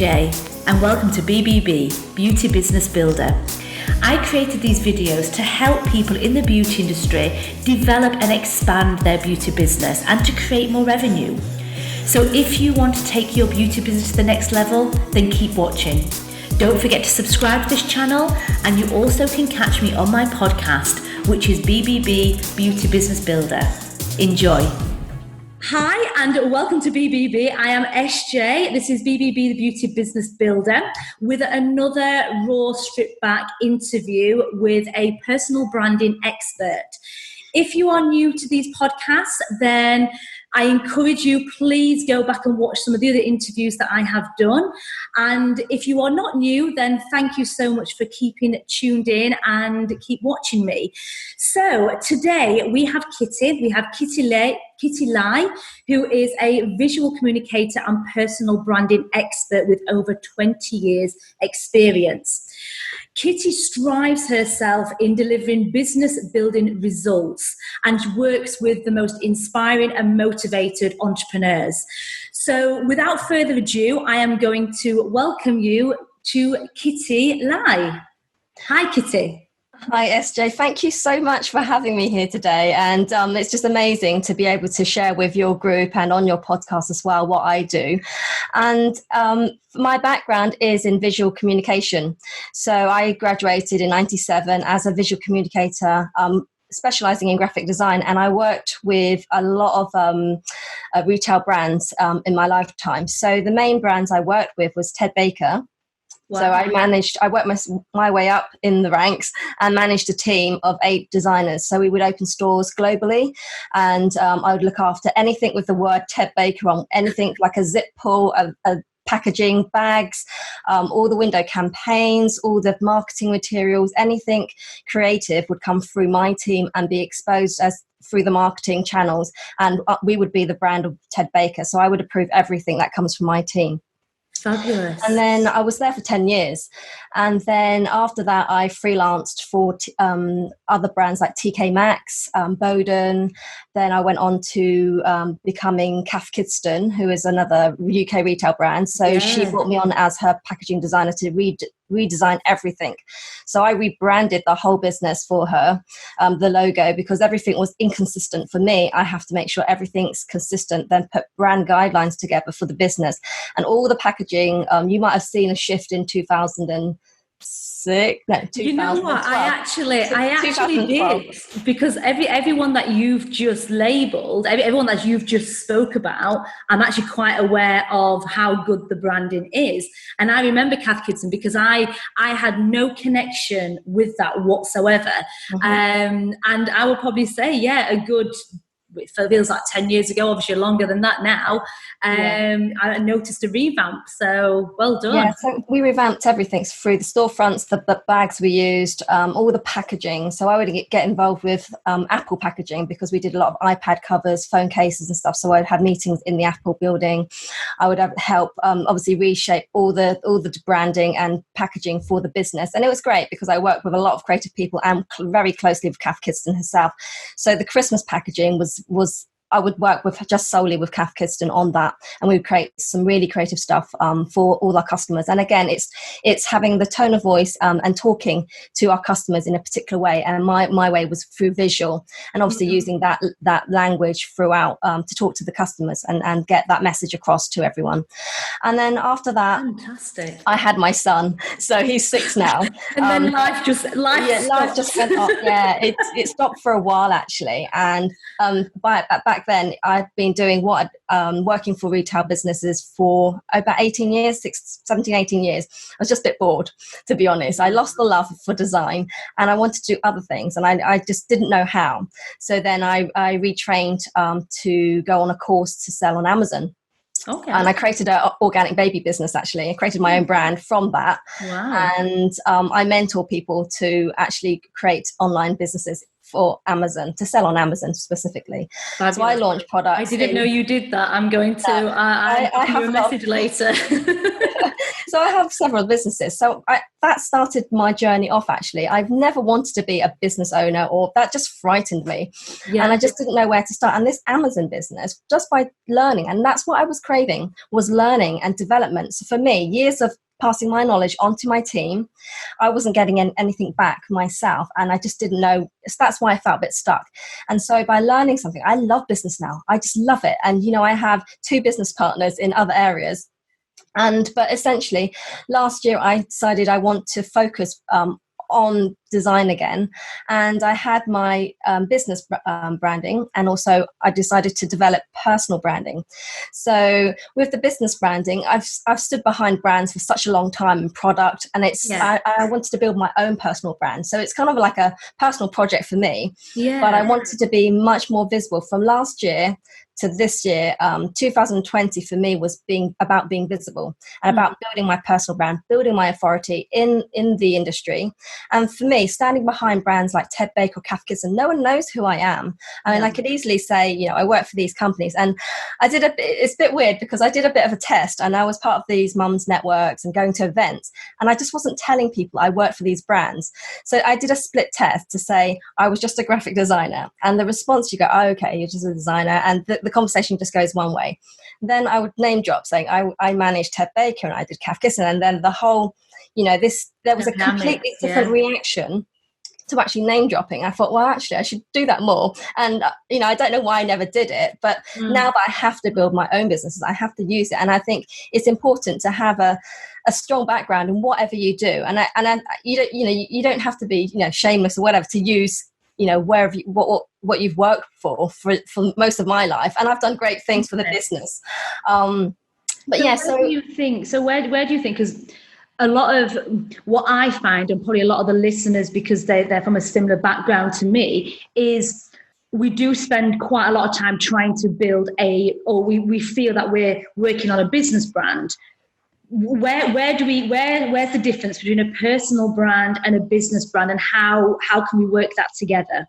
Essjay and welcome to BBB, Beauty Business Builder. I created these videos to help people in the beauty industry develop and expand their beauty business and to create more revenue. So if you want to take your beauty business to the next level, then keep watching. Don't forget to subscribe to this channel, and you also can catch me on my podcast, which is BBB Beauty Business Builder. Enjoy. Hi and welcome to BBB. I am Essjay. This is BBB, the Beauty Business Builder, with another raw stripped back interview with a personal branding expert. If you are new to these podcasts, then I encourage you, please go back and watch some of the other interviews that I have done. And if you are not new, then thank you so much for keeping tuned in and keep watching me. So today we have Kitty Lai, who is a visual communicator and personal branding expert with over 20 years experience. Kitty strives herself in delivering business building results and works with the most inspiring and motivated entrepreneurs. So without further ado, I am going to welcome you to Kitty Lai. Hi, Kitty. Hi, Essjay. Thank you so much for having me here today. And it's just amazing to be able to share with your group and on your podcast as well what I do. And my background is in visual communication. So I graduated in 97 as a visual communicator, specialising in graphic design. And I worked with a lot of retail brands in my lifetime. So the main brands I worked with was Ted Baker. Wow. So I worked my way up in the ranks and managed a team of 8 designers. So we would open stores globally, and I would look after anything with the word Ted Baker on, anything like a zip pull, a packaging, bags, all the window campaigns, all the marketing materials, anything creative would come through my team and be exposed as through the marketing channels. And we would be the brand of Ted Baker. So I would approve everything that comes from my team. Fabulous. And then I was there for 10 years. And then after that, I freelanced for other brands like TK Maxx, Boden. Then I went on to becoming Kath Kidston, who is another UK retail brand. So she brought me on as her packaging designer to redesign everything. So I rebranded the whole business for her, the logo, because everything was inconsistent for me. I have to make sure everything's consistent, then put brand guidelines together for the business. And all the packaging, you might have seen a shift in 2006. No, 2012. You know what? I actually did, because everyone that you've just labelled, everyone that you've just spoke about, I'm actually quite aware of how good the branding is. And I remember Kath Kidston because I had no connection with that whatsoever. Mm-hmm. And I would probably say, a good, it feels like 10 years ago, obviously longer than that now. I noticed a revamp, so well done. Yeah, so we revamped everything through the storefronts, the bags we used, all the packaging. So I would get involved with Apple packaging because we did a lot of iPad covers, phone cases and stuff. So I'd have meetings in the Apple building. I would help obviously reshape all the branding and packaging for the business. And it was great because I worked with a lot of creative people and very closely with Kath Kidston herself. So the Christmas packaging was I would work with just solely with Kath Kidston on that, and we would create some really creative stuff for all our customers. And again, it's having the tone of voice and talking to our customers in a particular way. And my way was through visual, and obviously using that language throughout to talk to the customers and get that message across to everyone. And then after that, fantastic, I had my son, so he's 6 now. And then life just went off. Yeah, it stopped for a while actually, and back then I'd been doing working for retail businesses for about 18 years. I was just a bit bored, to be honest. I lost the love for design and I wanted to do other things, and I just didn't know how. So then I retrained to go on a course to sell on Amazon. Okay. And I created an organic baby business, actually. I created my own brand from that. Wow. And I mentor people to actually create online businesses for Amazon, to sell on Amazon specifically. Fabulous. So I launched products. I didn't know you did that. I'm going to I have a message later. So I have several businesses. So that started my journey off, actually. I've never wanted to be a business owner, or that just frightened me. Yeah. And I just didn't know where to start. And this Amazon business, just by learning, and that's what I was craving, was learning and development. So for me, years of passing my knowledge onto my team, I wasn't getting anything back myself, and I just didn't know. So that's why I felt a bit stuck. And so by learning something, I love business now. I just love it. And, I have 2 business partners in other areas. But essentially, last year I decided I want to focus on design again, and I had my business branding, and also I decided to develop personal branding. So with the business branding, I've stood behind brands for such a long time in product, and I wanted to build my own personal brand. So it's kind of like a personal project for me, but I wanted to be much more visible. From last year to this year, 2020 for me was about being visible and about building my personal brand, building my authority in the industry. And for me, standing behind brands like Ted Baker or Kath Gibson, no one knows who I am. I mean, I could easily say, I work for these companies. And it's a bit weird because I did a bit of a test, and I was part of these mums networks and going to events, and I just wasn't telling people I worked for these brands. So I did a split test to say I was just a graphic designer, and the response, you go, oh, okay, you're just a designer, and the conversation just goes one way. Then I would name drop, saying I managed Ted Baker and I did Kath Gibson, and then the whole, there was a completely different reaction to actually name dropping. I thought, well, actually, I should do that more. And, I don't know why I never did it, but now that I have to build my own businesses, I have to use it. And I think it's important to have a strong background in whatever you do. And you don't have to be, shameless or whatever to use, wherever what you've worked for most of my life. And I've done great things for the business. But so where do you think? So where do you think? Because a lot of what I find, and probably a lot of the listeners, because they're from a similar background to me, is we do spend quite a lot of time trying to build we feel that we're working on a business brand. Where's the difference between a personal brand and a business brand, and how can we work that together?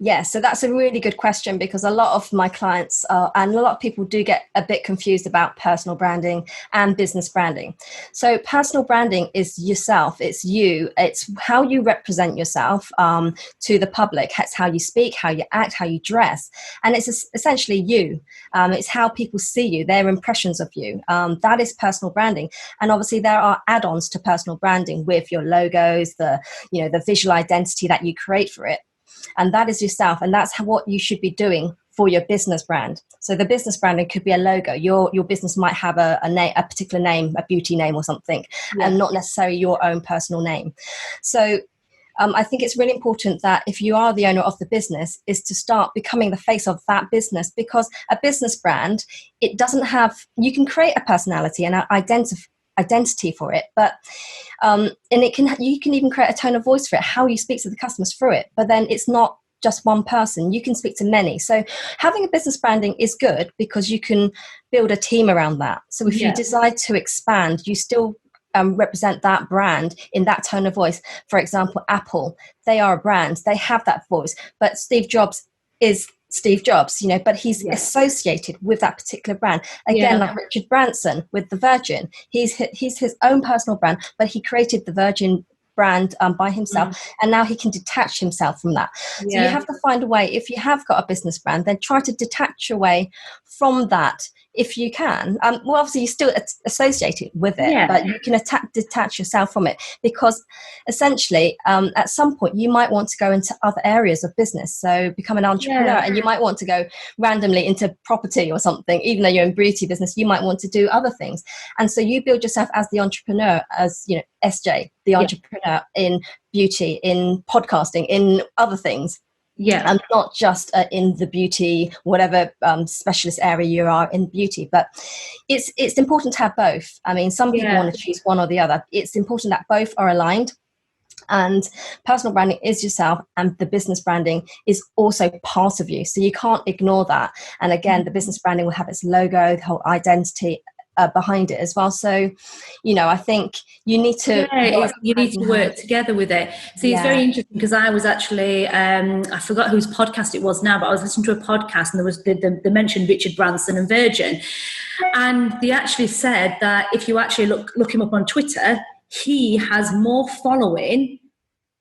Yeah, so that's a really good question, because a lot of my clients and a lot of people do get a bit confused about personal branding and business branding. So personal branding is yourself. It's you. It's how you represent yourself to the public. It's how you speak, how you act, how you dress. And it's essentially you. It's how people see you, their impressions of you. That is personal branding. And obviously there are add-ons to personal branding with your logos, the visual identity that you create for it. And that is yourself, and that's what you should be doing for your business brand. So the business branding could be a logo. Your business might have a particular name, a beauty name or something, and not necessarily your own personal name. So I think it's really important that if you are the owner of the business, is to start becoming the face of that business, because a business brand, it doesn't have, you can create a personality and an identity for it, but and you can even create a tone of voice for it, how you speak to the customers through it. But then it's not just one person, you can speak to many. So having a business branding is good because you can build a team around that. So if you decide to expand, you still represent that brand in that tone of voice. For example, Apple, they are a brand, they have that voice, but Steve Jobs is Steve Jobs, but he's associated with that particular brand. Again, like Richard Branson with the Virgin, he's his own personal brand, but he created the Virgin brand by himself, and now he can detach himself from that. So you have to find a way, if you have got a business brand, then try to detach your way from that if you can. Well, obviously you're still associated with it, but you can detach yourself from it, because essentially at some point you might want to go into other areas of business, so become an entrepreneur, and you might want to go randomly into property or something. Even though you're in beauty business, you might want to do other things, and so you build yourself as the entrepreneur, as Essjay, the entrepreneur in beauty, in podcasting, in other things. And not just in the beauty, whatever specialist area you are in beauty. But it's important to have both. I mean, some people want to choose one or the other. It's important that both are aligned. And personal branding is yourself, and the business branding is also part of you. So you can't ignore that. And again, the business branding will have its logo, the whole identity, behind it as well. So, I think you need to work together with it. See, it's very interesting because I was actually I forgot whose podcast it was now, but I was listening to a podcast and there was they mentioned Richard Branson and Virgin, and they actually said that if you actually look him up on Twitter, he has more following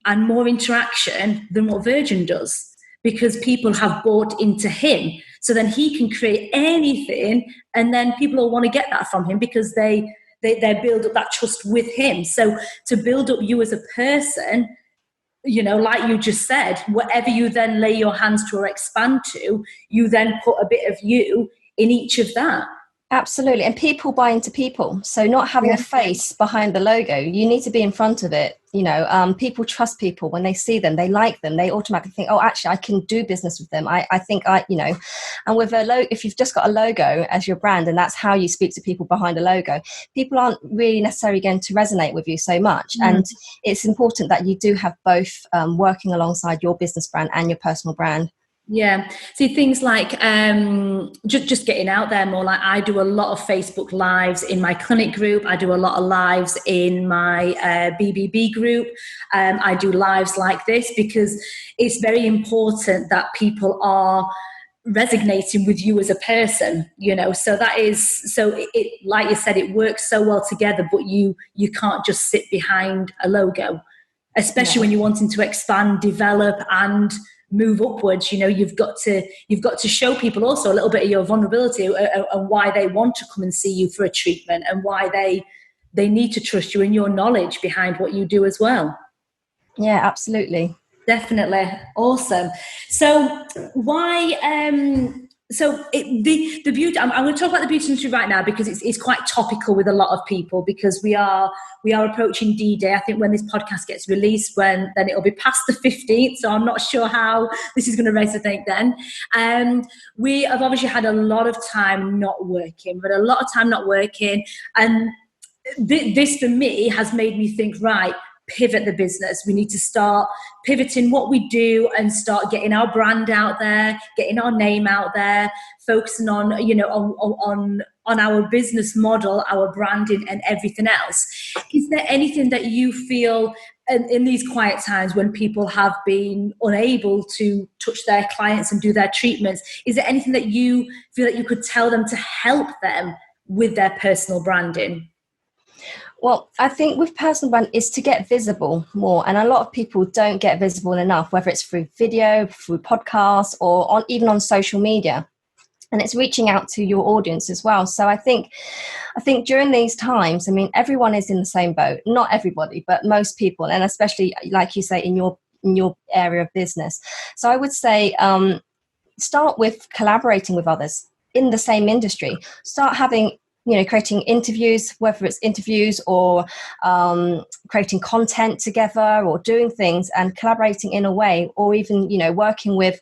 and more interaction than what Virgin does, because people have bought into him. So then he can create anything, and then people will want to get that from him because they build up that trust with him. So to build up you as a person, like you just said, whatever you then lay your hands to or expand to, you then put a bit of you in each of that. Absolutely. And people buy into people. So not having a face behind the logo, you need to be in front of it. People trust people when they see them, they like them, they automatically think, oh, actually, I can do business with them. I think and with a logo, if you've just got a logo as your brand and that's how you speak to people behind a logo, people aren't really necessarily going to resonate with you so much. And it's important that you do have both working alongside your business brand and your personal brand. Yeah. See, things like just getting out there more. Like I do a lot of Facebook lives in my clinic group. I do a lot of lives in my BBB group. I do lives like this because it's very important that people are resonating with you as a person, so that is, so it like you said, it works so well together, but you can't just sit behind a logo, especially when you're wanting to expand, develop and move upwards. You've got to show people also a little bit of your vulnerability and why they want to come and see you for a treatment and why they need to trust you and your knowledge behind what you do as well. Yeah, absolutely. Definitely. Awesome. So why the beauty, I'm going to talk about the beauty industry right now because it's quite topical with a lot of people, because we are approaching D-Day. I think when this podcast gets released, then it'll be past the 15th. So I'm not sure how this is going to resonate then. We have obviously had a lot of time not working, and this for me has made me think, right, pivot the business. We need to start pivoting what we do and start getting our brand out there, getting our name out there, focusing on, on our business model, our branding and everything else. Is there anything that you feel in these quiet times when people have been unable to touch their clients and do their treatments, is there anything that you feel that you could tell them to help them with their personal branding? Well, I think with personal brand is to get visible more. And a lot of people don't get visible enough, whether it's through video, through podcasts, or even on social media. And it's reaching out to your audience as well. So I think during these times, everyone is in the same boat. Not everybody, but most people, and especially, like you say, in your area of business. So I would say start with collaborating with others in the same industry. Start having creating interviews, whether it's interviews or creating content together or doing things and collaborating in a way, or even, working with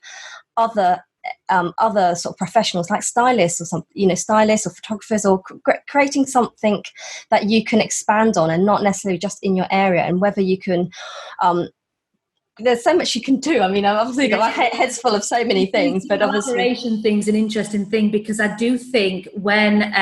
other sort of professionals like stylists or something, stylists or photographers, or creating something that you can expand on and not necessarily just in your area. And whether you can, there's so much you can do. I've obviously got my head's full of so many things, but obviously collaboration thing's an interesting thing, because I do think when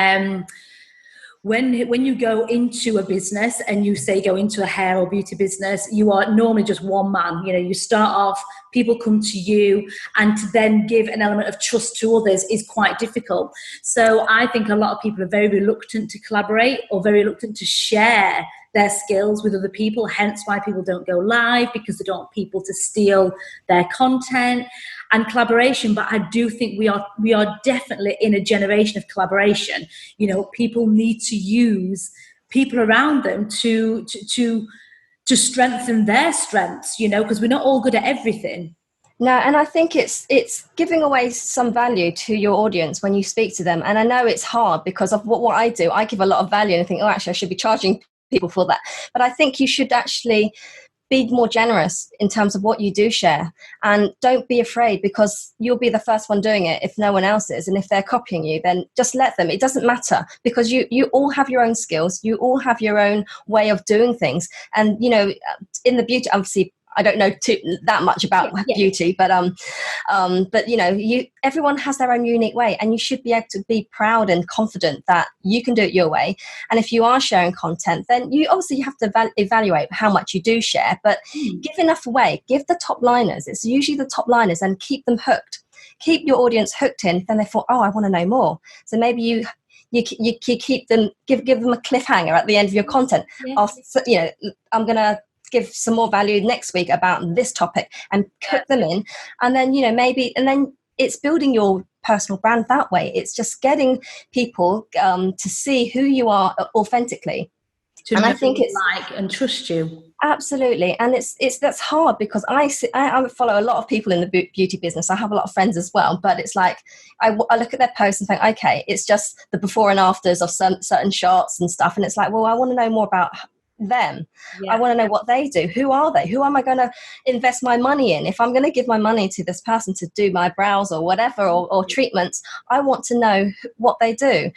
you go into a business and you say go into a hair or beauty business, you are normally just one man. You start off, people come to you, and to then give an element of trust to others is quite difficult. So I think a lot of people are very reluctant to collaborate or very reluctant to share their skills with other people, hence why people don't go live, because they don't want people to steal their content and collaboration. But I do think we are definitely in a generation of collaboration. People need to use people around them to strengthen their strengths, because we're not all good at everything. No, and I think it's giving away some value to your audience when you speak to them. And I know it's hard because of what I do. I give a lot of value and I think, oh, actually, I should be charging people for that. But I think you should actually be more generous in terms of what you do share, and don't be afraid, because you'll be the first one doing it if no one else is. And if they're copying you, then just let them. It doesn't matter, because you all have your own skills, you all have your own way of doing things. And in the beauty, obviously I don't know that much about beauty, but everyone has their own unique way, and you should be able to be proud and confident that you can do it your way. And if you are sharing content, then you obviously have to evaluate how much you do share, but give enough away. Give the top liners. It's usually the top liners, and keep them hooked. Keep your audience hooked in. Then they thought, oh, I want to know more. So maybe you keep them, give them a cliffhanger at the end of your content. I'm going to give some more value next week about this topic, and cook them in. And then, and then it's building your personal brand that way. It's just getting people to see who you are authentically. I think it's like and trust you. Absolutely. And that's hard, because I follow a lot of people in the beauty business. I have a lot of friends as well, but it's like I look at their posts and think, okay, it's just the before and afters of certain shots and stuff, and it's like, well, I want to know more about them. I want to know what they do. Who are they? Who am I going to invest my money in? If I'm going to give my money to this person to do my brows or whatever, or treatments, I want to know what they do.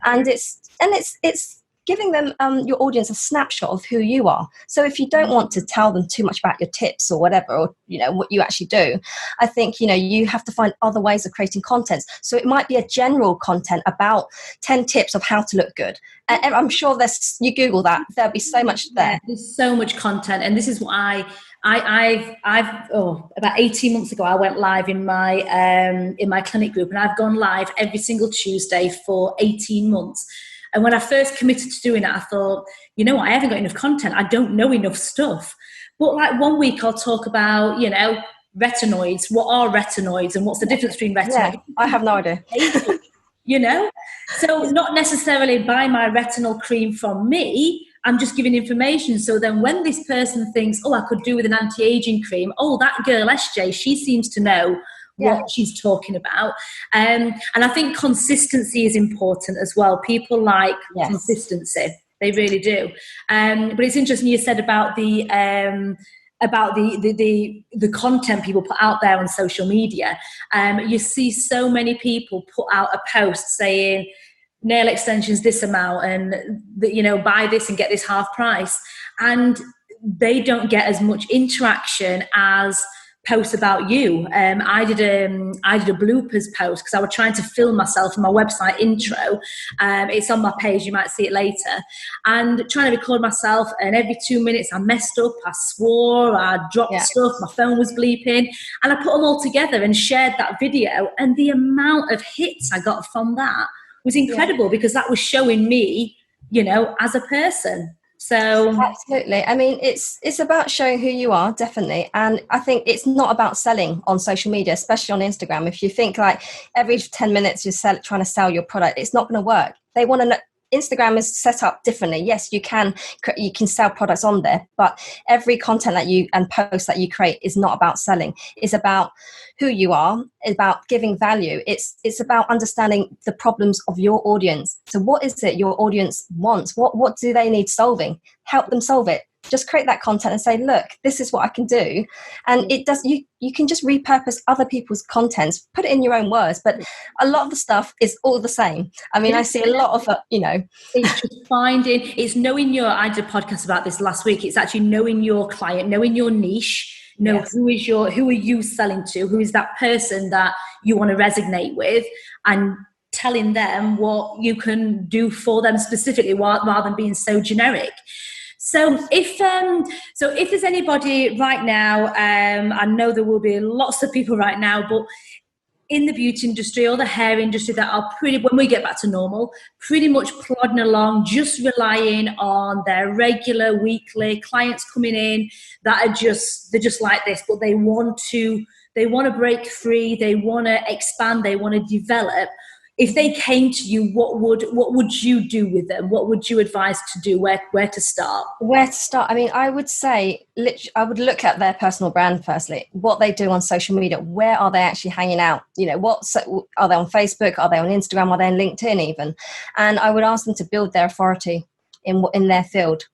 And it's giving them, your audience, a snapshot of who you are. So if you don't want to tell them too much about your tips or whatever, or what you actually do, I think you have to find other ways of creating content. So it might be a general content about 10 tips of how to look good. And I'm sure you Google that, there'll be so much there. There's so much content, and this is why I've about 18 months ago, I went live in my clinic group, and I've gone live every single Tuesday for 18 months. And when I first committed to doing it, I thought, I haven't got enough content. I don't know enough stuff. But like one week I'll talk about, retinoids. What are retinoids, and what's the difference between retinoids? Yeah, I have no idea. So not necessarily buy my retinol cream from me. I'm just giving information. So then when this person thinks, oh, I could do with an anti-aging cream. Oh, that girl, Essjay, she seems to know what she's talking about. And I think consistency is important as well. People like consistency. They really do. But it's interesting you said about the content people put out there on social media. You see so many people put out a post saying nail extensions this amount, and buy this and get this half price, and they don't get as much interaction as posts about you. I did a bloopers post because I was trying to film myself in my website intro. It's on my page, you might see it later, and trying to record myself, and every 2 minutes I messed up, I swore, I dropped stuff, my phone was bleeping, and I put them all together and shared that video, and the amount of hits I got from that was incredible, because that was showing me, as a person. So absolutely. I mean, it's about showing who you are, definitely. And I think it's not about selling on social media, especially on Instagram. If you think like every 10 minutes you're trying to sell your product, it's not going to work. They want to know. Instagram is set up differently. Yes, you can sell products on there, but every content that and post that you create is not about selling. It's about who you are. It's about giving value. It's about understanding the problems of your audience. So what is it your audience wants? What do they need solving? Help them solve it. Just create that content and say, look, this is what I can do. And it does. You can just repurpose other people's contents, put it in your own words, but a lot of the stuff is all the same. I mean, I see a lot of it's just it's knowing I did a podcast about this last week. It's actually knowing your client, knowing your niche, who are you selling to, who is that person that you want to resonate with, and telling them what you can do for them specifically, rather than being so generic. So if there's anybody right now, I know there will be lots of people right now, but in the beauty industry or the hair industry that are when we get back to normal, pretty much plodding along, just relying on their regular weekly clients coming in that they're just like this, but they want to break free, they want to expand, they want to develop. If they came to you, what would you do with them? What would you advise to do? Where to start? Where to start? I mean, I would say I would look at their personal brand firstly. What they do on social media. Where are they actually hanging out? Are they on Facebook? Are they on Instagram? Are they on LinkedIn even? And I would ask them to build their authority in their field.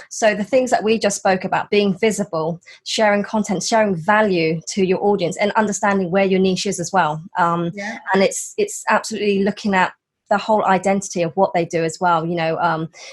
So the things that we just spoke about, being visible, sharing content, sharing value to your audience, and understanding where your niche is as well. And it's absolutely looking at the whole identity of what they do as well.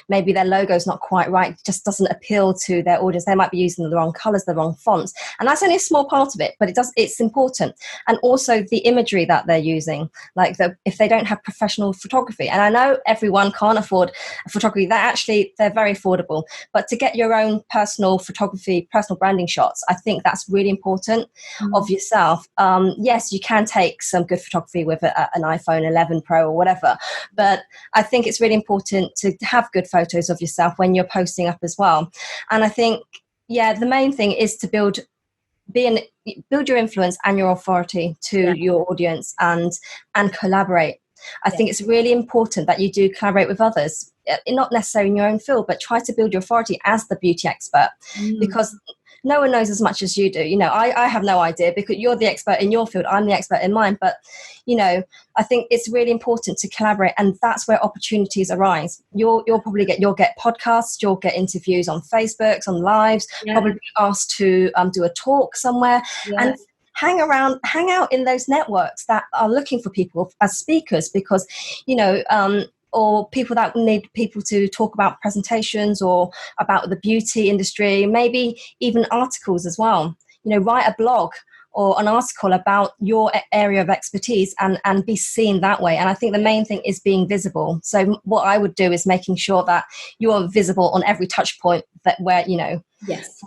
Maybe their logo's not quite right, just doesn't appeal to their audience. They might be using the wrong colors, the wrong fonts, and that's only a small part of it, but it's important. And also the imagery that they're using, like if they don't have professional photography, and I know everyone can't afford photography, they're very affordable, but to get your own personal photography, personal branding shots, I think that's really important of yourself. Yes, you can take some good photography with an iPhone 11 Pro or whatever, but I think it's really important to have good photos of yourself when you're posting up as well. And I think, the main thing is to build your influence and your authority to your audience and collaborate. I think it's really important that you do collaborate with others, not necessarily in your own field, but try to build your authority as the beauty expert, because no one knows as much as you do. I have no idea, because you're the expert in your field, I'm the expert in mine. But, I think it's really important to collaborate, and that's where opportunities arise. You'll get podcasts, you'll get interviews on Facebook, on lives, probably be asked to do a talk somewhere, and hang out in those networks that are looking for people as speakers, because, or people that need people to talk about presentations or about the beauty industry, maybe even articles as well. Write a blog or an article about your area of expertise and be seen that way. And I think the main thing is being visible. So what I would do is making sure that you're visible on every touch point for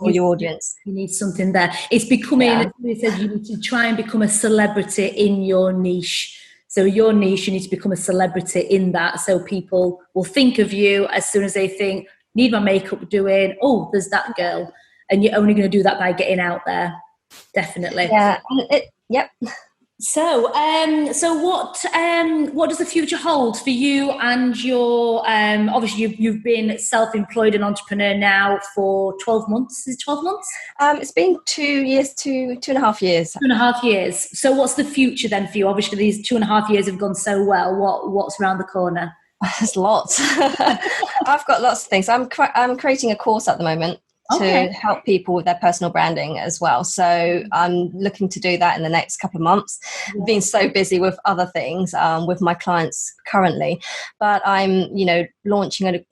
your audience. You need something there. It's becoming, as we said, you need to try and become a celebrity in your niche. So your niche, you need to become a celebrity in that. So people will think of you as soon as they think, need my makeup doing, oh, there's that girl. And you're only going to do that by getting out there. Definitely. Yeah. So what does the future hold for you and your, obviously you've been self-employed and entrepreneur now for 12 months. Is it 12 months? It's been 2 years, 2.5 years. 2.5 years. So what's the future then for you? Obviously these 2.5 years have gone so well. What's around the corner? There's lots. I've got lots of things. I'm creating a course at the moment to help people with their personal branding as well. So I'm looking to do that in the next couple of months. I've been so busy with other things with my clients currently, but I'm, launching a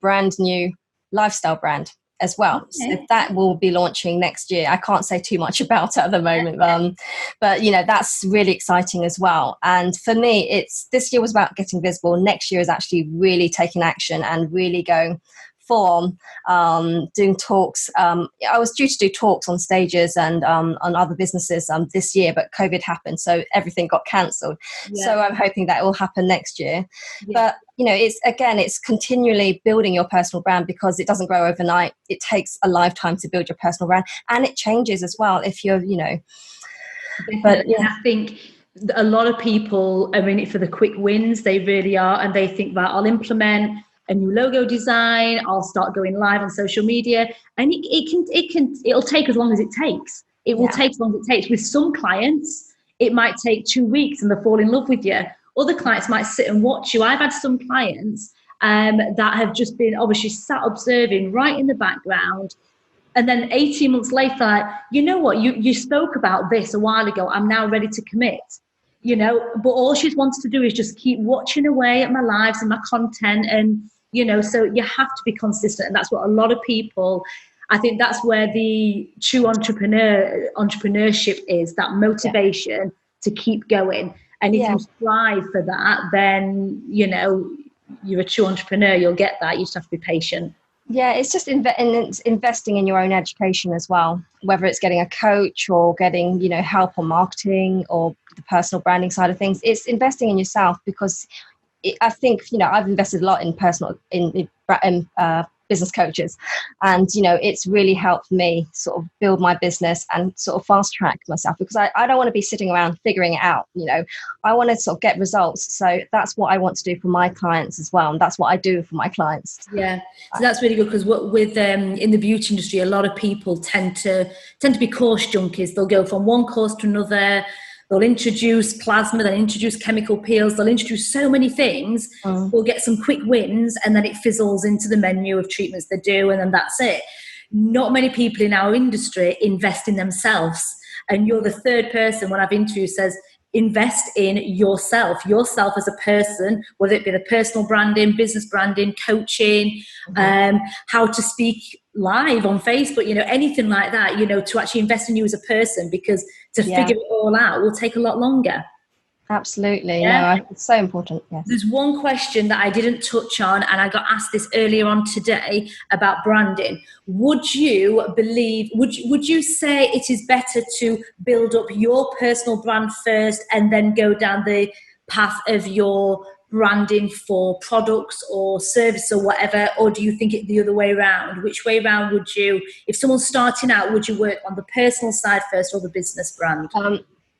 brand new lifestyle brand as well. So that will be launching next year. I can't say too much about it at the moment, but that's really exciting as well. And for me, this year was about getting visible. Next year is actually really taking action and really going full on, doing talks. I was due to do talks on stages and on other businesses this year, but COVID happened, so everything got cancelled. So I'm hoping that will happen next year. But it's continually building your personal brand, because it doesn't grow overnight. It takes a lifetime to build your personal brand, and it changes as well if you're But I think a lot of people are in it for the quick wins. They really are, and they think that I'll implement a new logo design, I'll start going live on social media, and it'll take as long as it takes. It will take as long as it takes. With some clients, it might take 2 weeks and they'll fall in love with you. Other clients might sit and watch you. I've had some clients that have just been obviously sat observing right in the background, and then 18 months later, like, you know what, you spoke about this a while ago, I'm now ready to commit. But all she's wanted to do is just keep watching away at my lives and my content, and so you have to be consistent, and that's what a lot of people, I think that's where the true entrepreneurship is, that motivation to keep going. And if you strive for that, then you're a true entrepreneur. You'll get that. You just have to be patient. Yeah, it's just investing in your own education as well, whether it's getting a coach or getting, help on marketing or the personal branding side of things. It's investing in yourself, because I think, I've invested a lot in business coaches, and, it's really helped me sort of build my business and sort of fast track myself, because I don't want to be sitting around figuring it out. I want to sort of get results. So that's what I want to do for my clients as well. And that's what I do for my clients. Yeah. So that's really good, because with in the beauty industry, a lot of people tend to be course junkies. They'll go from one course to another. They'll introduce plasma, they'll introduce chemical peels, they'll introduce so many things. We'll get some quick wins, and then it fizzles into the menu of treatments they do, and then that's it. Not many people in our industry invest in themselves. And you're the third person when I've interviewed says, invest in yourself as a person, whether it be the personal branding, business branding, coaching, how to speak live on Facebook, anything like that, to actually invest in you as a person, because to figure it all out will take a lot longer. Absolutely. No, it's so important. Yes. There's one question that I didn't touch on, and I got asked this earlier on today about branding. Would you say it is better to build up your personal brand first and then go down the path of your branding for products or service or whatever, or do you think it the other way around? Which way around would you, if someone's starting out, would you work on the personal side first or the business brand?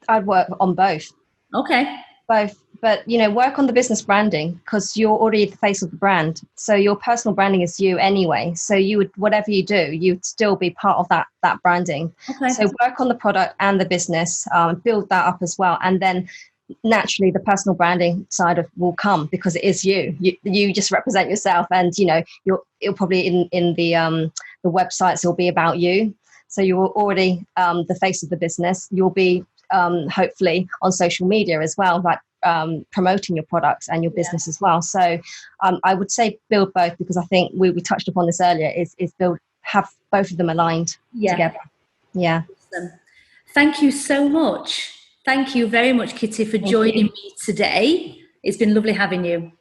I'd work on both. Okay. Both, but work on the business branding, because you're already the face of the brand. So your personal branding is you anyway. So you would, whatever you do, you'd still be part of that branding. Okay. So work on the product and the business, build that up as well, and then naturally the personal branding side will come, because it is you. You just represent yourself, and you'll probably in the websites it'll be about you. So you're already the face of the business. You'll be hopefully on social media as well, like promoting your products and your business as well. So I would say build both, because I think we touched upon this earlier, is have both of them aligned together. Yeah. Awesome. Thank you so much. Thank you very much, Kitty, for joining me today. It's been lovely having you.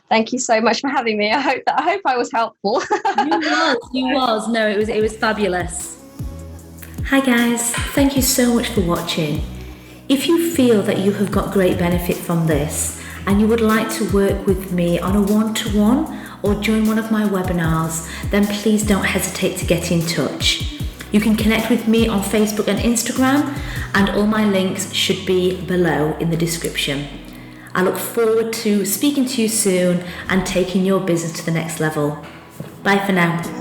Thank you so much for having me. I hope I was helpful. You was. No, it was fabulous. Hi guys, thank you so much for watching. If you feel that you have got great benefit from this and you would like to work with me on a one-to-one or join one of my webinars, then please don't hesitate to get in touch. You can connect with me on Facebook and Instagram, and all my links should be below in the description. I look forward to speaking to you soon and taking your business to the next level. Bye for now.